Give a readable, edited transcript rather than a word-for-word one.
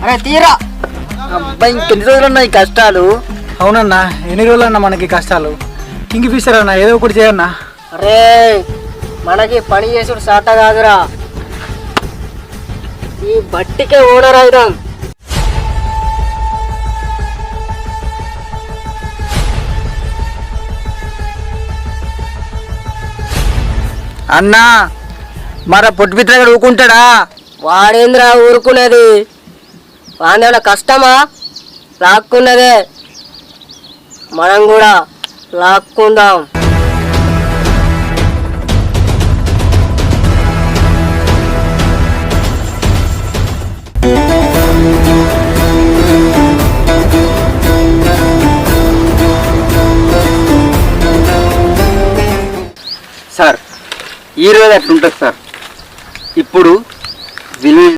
అరే తీరా అబ్బాయి ఇంకెన్ని రోజులు ఉన్నాయి కష్టాలు? అవునన్నా, ఎన్ని రోజులన్నా మనకి కష్టాలు. కింగ్ ఫిషర్ అన్న, ఏదో ఒకటి చేయన్నా. అరే మనకి పని చేసుడు సాట కాదురా, ఈ బట్టికే ఓనర్ అవుదాం. అన్నా మన పొట్టిపిత్రగాడు ఊకుంటాడా? వాడేంద్రా ఊరుకునేది, వాడేమైనా కష్టమా? లాక్కున్నదే, మనం కూడా లాక్కుందాం. సార్ ఈ రోజు అట్లుంటుంది సార్. ఇప్పుడు విలేజ్